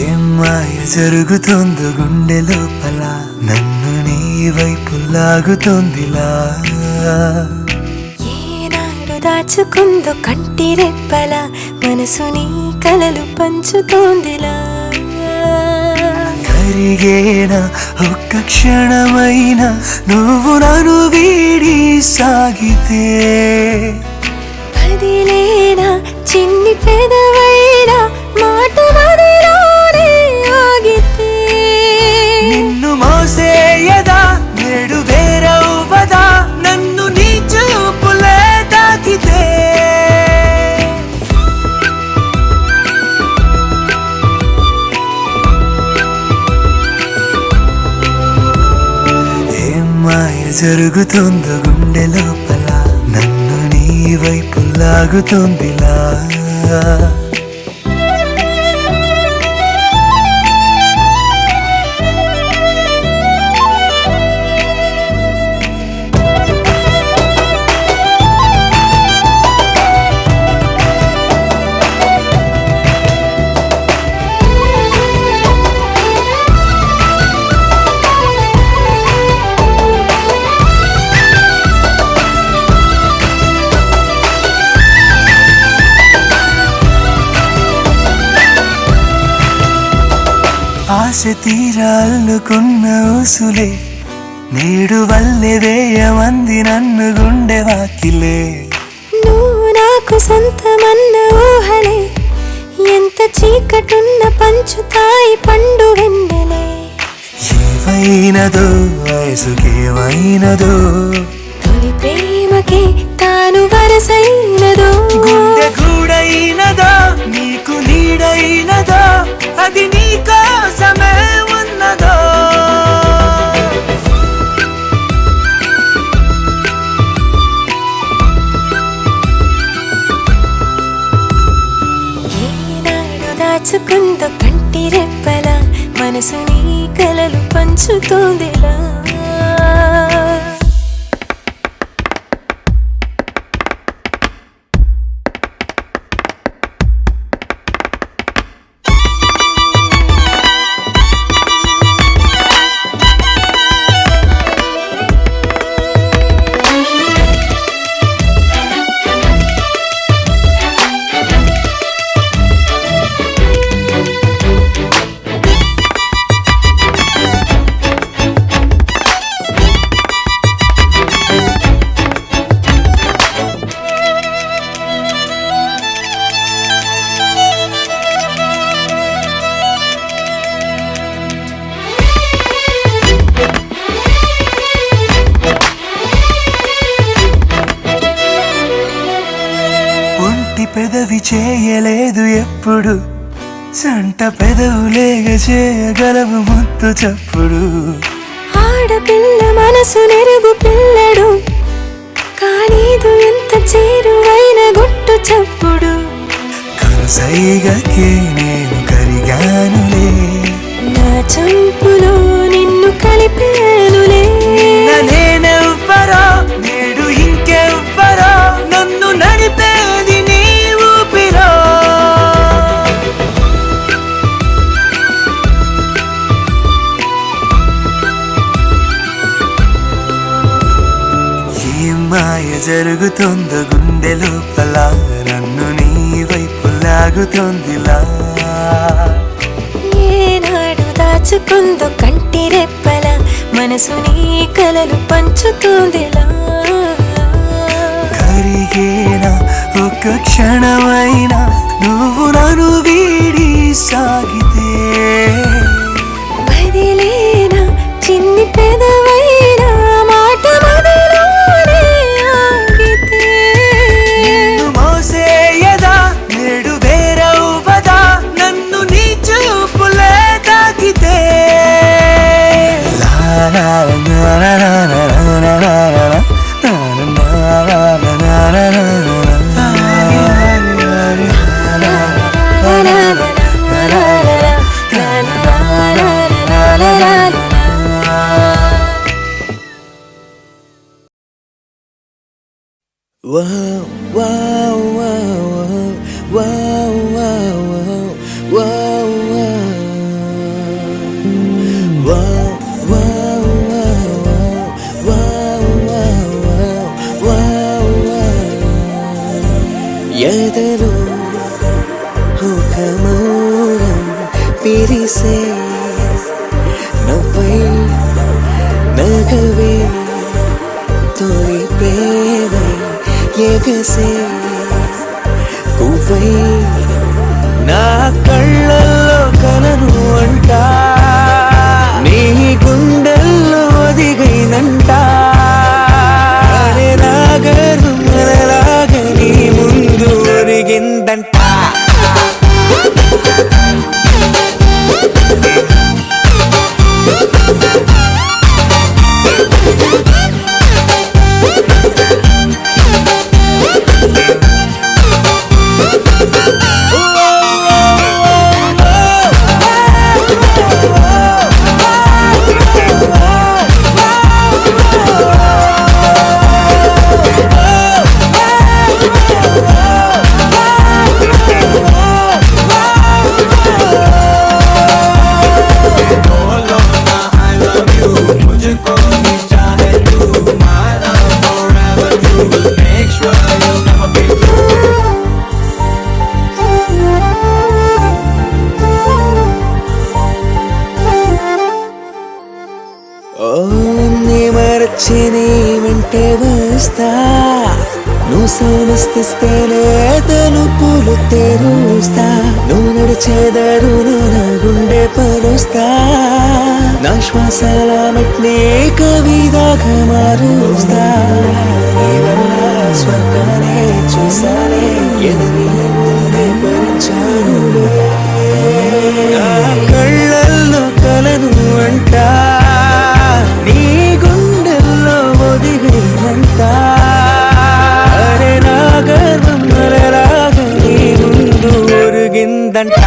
ఏం మాయ జరుగుతుందో గుండె లోపల నన్ను నీ వైపు లాగుతోందిలా ఏనాడు దాచుకుందో కంటి రెప్పల మనసు నీ కలలు పంచుతోందిలా కరిగేనా ఒక్క క్షణమైనా నువ్వు నన్ను వీడి సాగితే కదిలేనా చిన్ని పెదవైనా మాట మదిలోనే ఆగితే నిన్ను మోసేయదా నేడు వేరవ్వదా నన్ను నీ చూపులే తాకితే ఏం మాయ జరుగుతుందో గుండె లోపల నన్ను నీ వైపు లాగుతోందిలా ఆశ తీరాలనుకున్న ఊసులే నేడు వల్లే వేయమంది నన్ను గుండె వాకిలే నువ్వు నాకు సొంతమన్న ఊహలే ఎంత చీకటున్న పంచుతాయి పండు వెన్నెలే ఏవైనదో వయసుకేమైనదో తొలి ప్రేమకే తాను వరసైనదో గుండె గూడైనదో నీకు నీడైనదో అది నీ కోసమే ఉన్నదో ఏనాడు దాచుకుందో కంటి రెప్పల మనసు నీ కలలు పంచుతోందిలా పెదవి చేయలేదు ఎప్పుడు సంట పెదవులేగ చేయగలవు ముద్దు చప్పుడు ఆడపిల్ల మనసు నెరుగు పిల్లడు కానీదు ఎంత చేరువైన గుట్టు చప్పుడు కరుసైగకే నేను కరిగానులే నా చంపులో నిన్ను కలిపానులే నేనెవ్వరో నేడు ఇంకెవ్వరో నన్ను నడిపేది నీ ఊపిరో ఏం మాయ జరుగుతుందో గుండె లోపల నన్ను నీ వైపు లాగుతోందిలా ఏనాడు దాచుకుందో కంటి రెప్పల మనసు నీ కలలు పంచుతోందిలా కరిగేనా ఒక్క క్షణమైనా నువ్వు నన్ను వీడి సాగితే వదిలేనా చిన్ని పెదవైనా మాట మదిలోనే ఆగితే నిన్ను మోసేయదా నేడు వేరవ్వదా నన్ను నీ చూపులే తాకితే లా లా లా లా లా లా లా లా లా Wow, wow, wow, wow, wow, wow, wow, wow. విరిసే నవ్వై నగవే తొలి ప్రేమై ఎగసే కువ్వై నా కళ్ళల్లో కలను అంట నీ గుండెల్లో ఒదిగైనంట నా గర్వం అలాగా నీ ముందు ఒరిగిందంట నీ వెంటే వస్తా నువ్వు సమస్తిస్తేనే తలుపులు తెరుస్తా నువ్వు నడిచేదారును నా గుండె పరుస్తా నా శ్వాసల మెట్నే కవిదాగా మారుస్తా స్వర్గానే చూసానే ఎదురు ముందే పరిచానులే కళ్ళల్లో కలను అంట నీ గుండెల్లో ఒదిగైనంత అరే నా గర్వం అలాగా నీ ముందు ఒరిగిందంట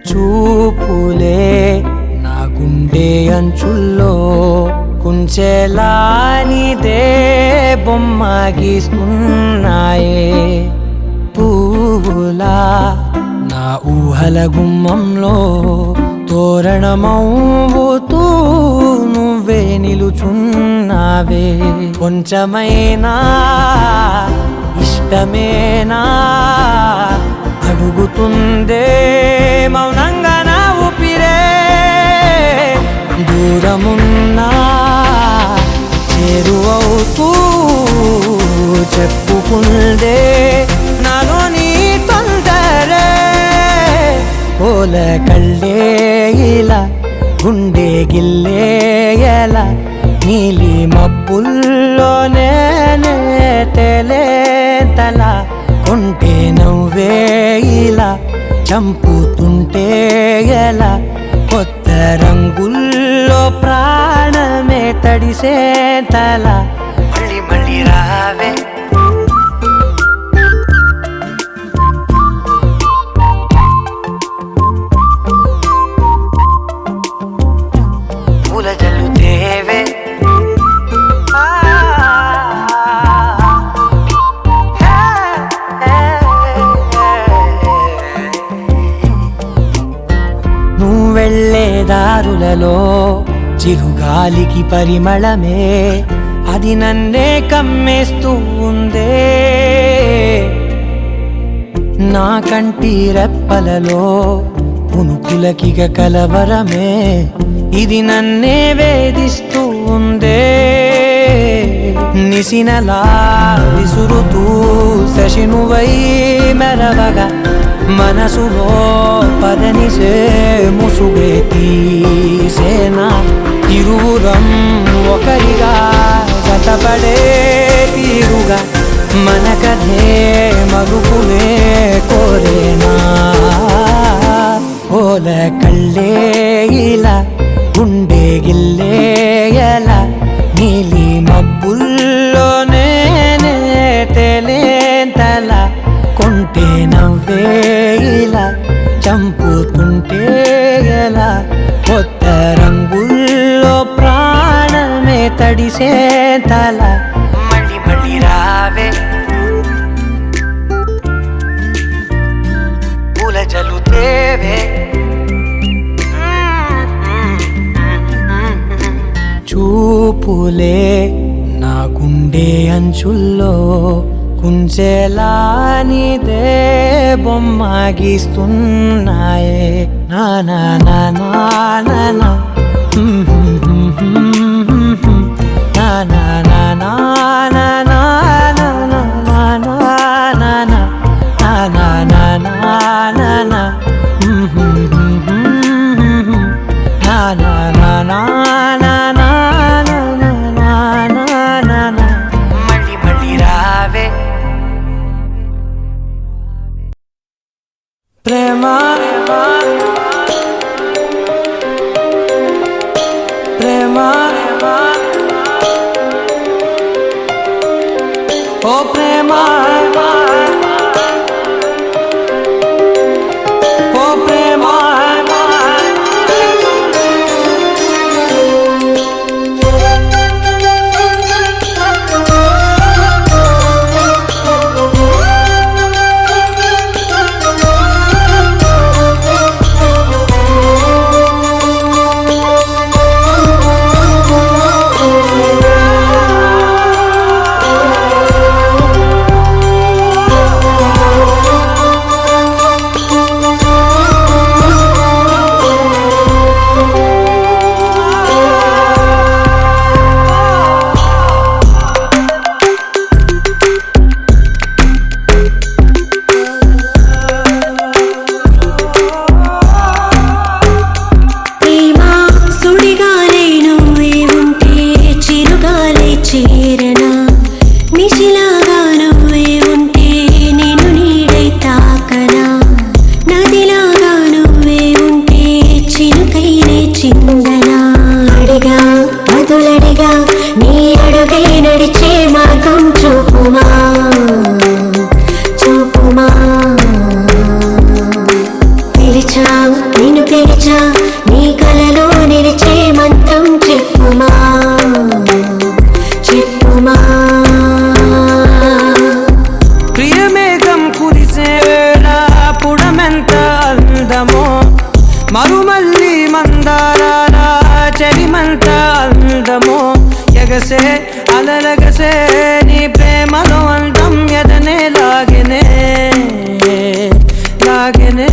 చూపులే నా గుండె అంచుల్లో కుంచెలానిదే బొమ్మ గీస్తున్నాయే పువ్వులా నా ఊహల గుమ్మంలో తోరణమవుతూ నువ్వే నిలుచున్నావే కొంచెమైనా ఇష్టమేనా అడుగుతుందే మౌనంగా నా ఊపిరే దూరమున్నా చేరువవుతూ చెప్పుకుందే నాలో నీ తొందరే కోల కళ్ళే ఇలా గుండె గిల్లే ఎలా నీలి మబ్బుల్లోనే తల కొంటే నవ్వే ఇలా చంపుతుంటే ఎలా కొత్త రంగుల్లో ప్రాణమే తడిసే తల మళ్ళీ మళ్ళీ రావే పూల జల్లుతేవే వెళ్ళే దారులలో చిరుగాలికి పరిమళమే అది నన్నే కమ్మేస్తూ ఉందే నా కంటి రెప్పలలో పునుకులకిగ కలవరమే ఇది నన్నే వేధిస్తూ ఉందే నిసినలా విసురుతూ శశినువై మెరవగా మనసులో పదనిసే ముసుగే తీసేనా ఇరువురం ఒకరిగా జతపడే తీరుగా మన కథే మలుపులే కోరేనా ఓల కళ్ళే ఇలా గుండె గిల్లే ఎలా నీలి మబ్బుల్లోనే తేలేంతల కొంటే నవ్వే ఇలా చంపుతుంటే ఎలా కొత్త రంగుల్లో ప్రాణమే తడిసే తల మళ్ళీ మళ్ళీ రావే పూల జలుతేవే చూపులే నా గుండె అంచుల్లో కుంచెలా నీదే బొమ్మ గీస్తున్నాయే నా నా నా నా నా నా నా నా నా నా నా నా నా నా నా నా నా నా మళ్ళీ మళ్ళీ రావే ప్రేమ ప్రేమ ఓ ప్రేమ ఓ ప్రేమ చేరనా నిశిలాగా నువ్వే ఉంటే నేను నీడై తాకనా నదిలాగా నువ్వే ఉంటే చినుకైనే చిందనా అడిగా వదులడిగా నీ అడుగై నడిచే మార్గం చూపుమా చూపుమా పిలిచా నిన్ను పిలిచా నీ కలలో నిలిచే మంత్రం చెప్పుమా ప్రియమేఘం కురిసేనా పుడమెంత అందమో మరుమల్లి మందారాల చెలిమంత అందమో ఎగసే అలలగసే నీ ప్రేమలో అందం ఎదనే లాగెనే లాగెనే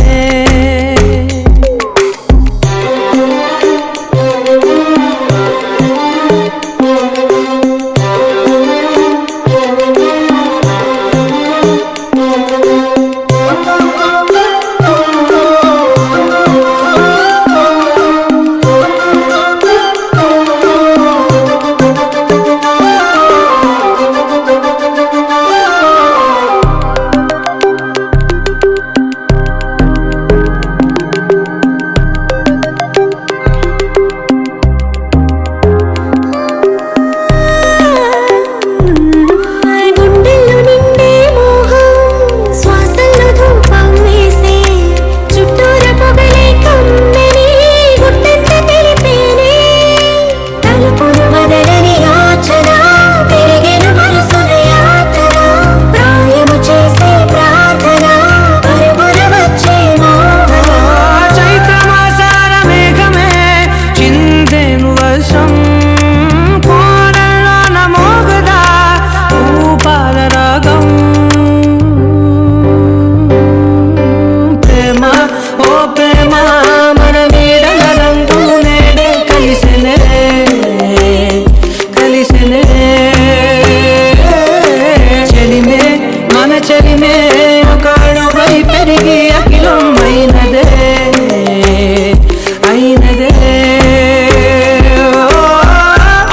కలిగినదే.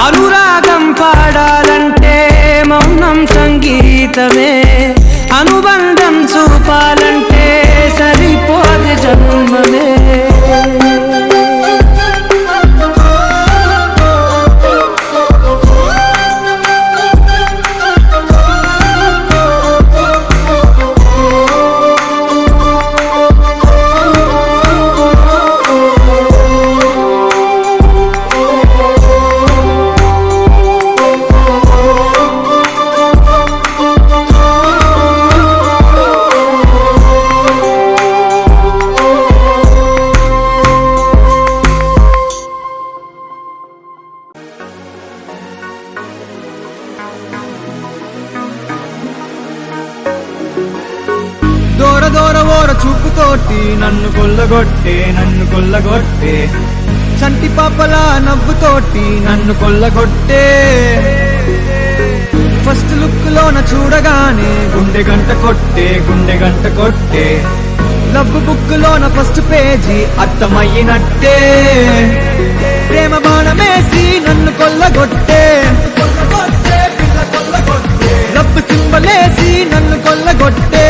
అనురాగం పాడాలంటే మౌనం సంగీతమే, అనుబంధం చూపాలంటే సరిపోదు జన్మమే. దూర దూర ఓర చూపుతోటి నన్ను కొల్లగొట్టే చంటి పాపల నవ్వుతోటి నన్ను కొల్లగొట్టే. ఫస్ట్ లుక్ లోన చూడగానే గుండె గంట కొట్టే లవ్ బుక్ లోన ఫస్ట్ పేజీ అర్థమయ్యినట్టే. ప్రేమ బాణమేసి నన్ను కొల్లగొట్టే, లవ్ సింబలేసి నన్ను కొల్లగొట్టే.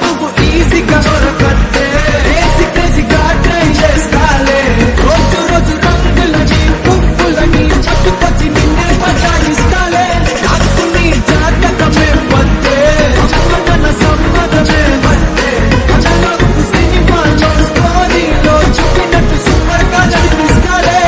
నువ్వు ఈజీగా దొరకట్టే, క్రేజీగా ట్రై చేస్తాలే. రోజు రోజు రంగులని పువ్వులని పట్టుకొచ్చి నిన్నే పచాయిస్తాలే. నాకు నీ జాతకమే వద్దే, మన సమ్మతమే వద్దే. మనకు సినిమాలో స్టోరీలో చూపినట్టు సూపర్ గా నడిపిస్తాలే.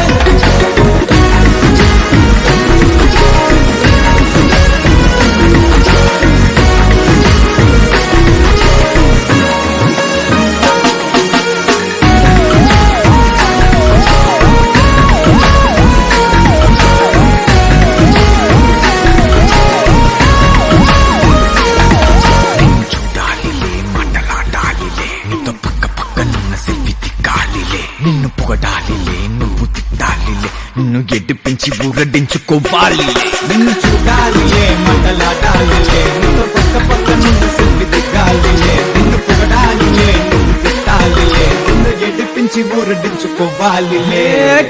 నిన్ను పొగడాలిలే, నువ్వు తిట్టాలిలే, నిన్ను ఎడ్డిపించి ఊరడించుకోవాలి. నిన్ను చూడాలిలే, మాటలాడాలిలే, నిన్ను పక్క నుండి సెల్ఫీ దిగాలిలే. నిన్ను పొగడాలిలే, నువ్వు తిట్టాలిలే, నిన్ను ఎడిపించి ఊరడించుకోవాలిలే.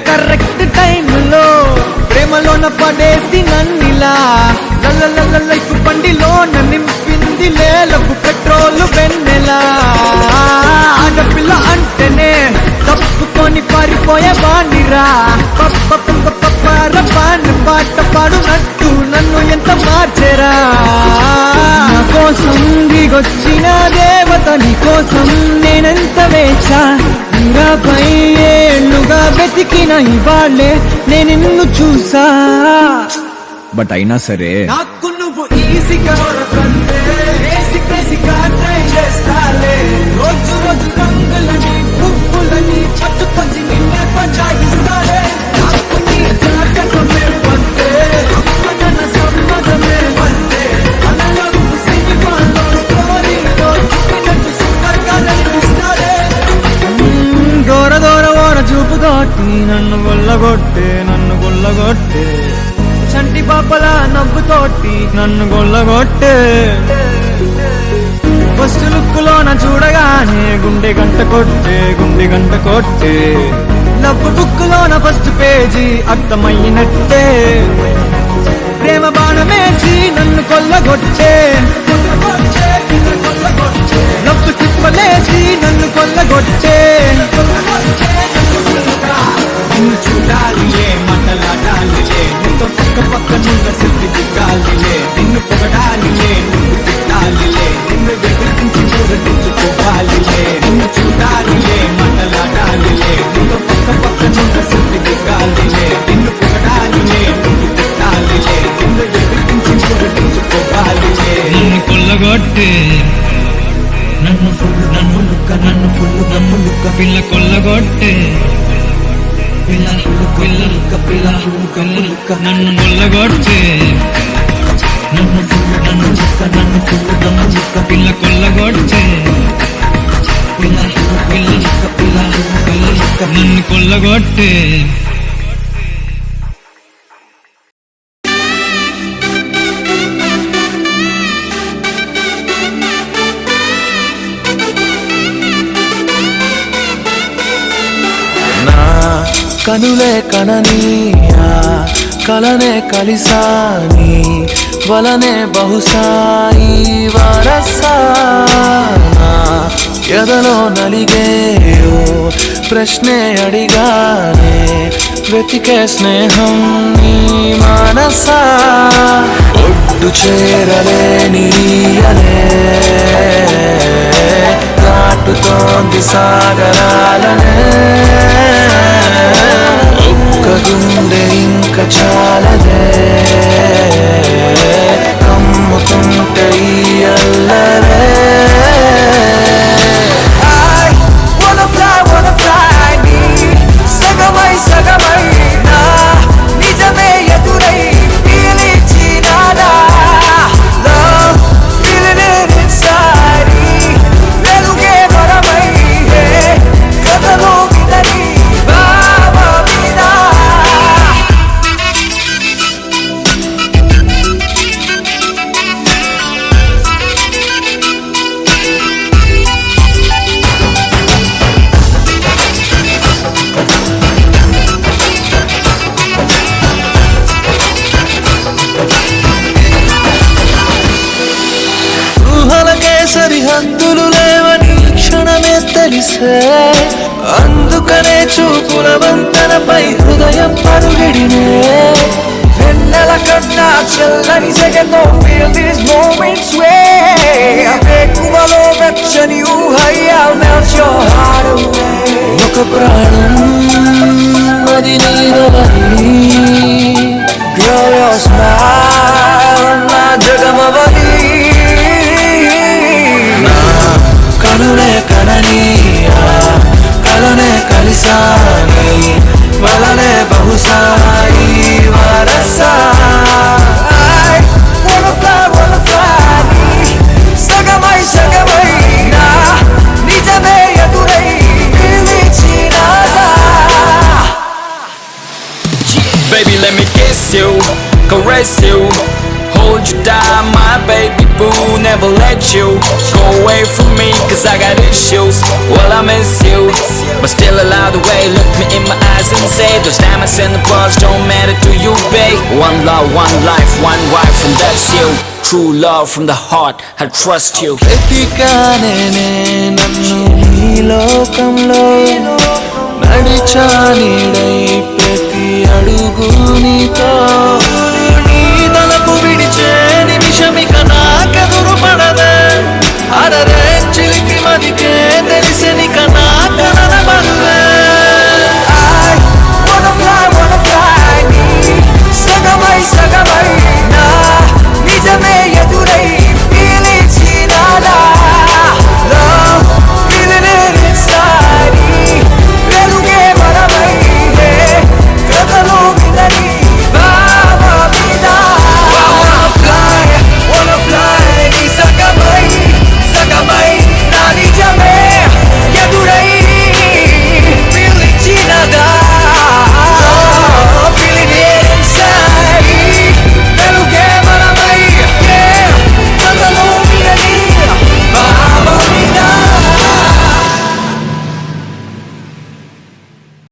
కరెక్ట్ టైంలో ప్రేమలోన పడేసి నన్నిలా లైఫ్ బండిలోన నింపిందిలే లవ్ పెట్రోల్ వెన్నెలా. ఆడపిల్ల అంటేనే తప్పుకొని పారిపోయే వాణిరా. పాట పాడునట్టు నన్ను ఎంత మార్చెరా. నా కోసం దిగొచ్చిన దేవత నీ కోసం నేనెంత వేచా. 20 ఏళ్ళుగా వెతికిన ఇవాళ్ళే నేను నిన్ను చూసా. బట్ అయినా సరే నాకు నువ్వు ఈజీగా దొరకంటే, క్రేజీగా ట్రై చేస్తాలే. రోజు రోజు రంగులని పువ్వులని పట్టుకొచ్చి నిన్నే పచాయిస్తాలే. నాకు నీ జాతకమే వద్దే, మన సమ్మతమే వద్దే. మనకు సినిమాలో స్టోరీలో చూపినట్టు సూపర్ గా నడిపిస్తాలే. దూర దూర ఓర చూపుతోటి నన్ను కొల్లగొట్టే చంటి పాపల నవ్వుతోటి నన్ను కొల్లగొట్టే. ఫస్ట్ లుక్ లోన చూడగానే గుండె గంట కొట్టే లవ్ బుక్ లోన ఫస్ట్ పేజీ అర్థమయ్యినట్టే. ప్రేమ బాణమేసి నన్ను కొల్లగొట్టే, లవ్ సిప్పలేసి నన్ను కొల్లగొట్టే. నిన్ను చూడాలిలే, మాటలాడాలిలే, నీతో పక్క నుండి సెల్ఫీ దిగాలిలే. నిన్ను పొగడాలిలే, నువ్వు తిట్టాలిలే, నిన్ను వెతికించి ఊరడించుకోవాలిలే. నిన్ను చూడాలిలే, మాటలాడాలిలే, నీతో పక్క నుండి సెల్ఫీ దిగాలిలే. నిన్ను పొగడాలిలే, నువ్వు తిట్టాలిలే, నిన్ను వెతికించి ఊరడించుకోవాలిలే. నన్ను కొల్లగొట్టే, నన్ను ఫుల్ పిల్ల కొల్లగొట్టే, నన్ను కొల్లగొట్టే, పిల్ల కొల్లగొట్టే, నన్ను కొల్లగొట్టే. కనులే కననీయా కలనే కలిసాని వలనే బహుశాయి వరసానా ఎదలో నలిగేయో ప్రశ్నే అడిగానే వెతికే స్నేహం నీ మనసా ఒడ్డు చేరలేనీయలే దాటుతోంది సాగరాలనే ఒక్క గుండె ఇంక చాలదే కమ్ముతుంటే ఈ అల్లరే సగమై నా నిజమే ఎదురై పీలిచినాదా Love, feeling it inside వెలుగే వరమై కథలో విదని భావమినా ఊహలకే సరిహద్దులు లేవని క్షణమే తెలిసే అందుకనే చూపుల వంతనపై హృదయం పరుగిడినే వెన్నెల కన్నా చల్లని సెగతో feel these moments way వేకువలో వెచ్చని ఊహై I'll melt your heart away ఒక ప్రాణం అది నీరవని Girl, your smile నా జగమవని కనులే కననీయా కలనే కలిసాని వలనే బహుశాయి వరసా సగమై నా నిజమే ఎదురై పిలిచినాదా Baby, let me kiss you, caress you, hold you down, my baby boo. Never let you go away from me, cause I got issues. Well, I miss you, but still allow the way. Look me in my eyes and say those diamonds and the pearls don't matter to you, babe. One love, one life, one wife, and that's you. True love from the heart, I trust you. వెతికానే నన్ను ఈ లోకంలో నడిచా నీడై ప్రతి అడుగు నీతో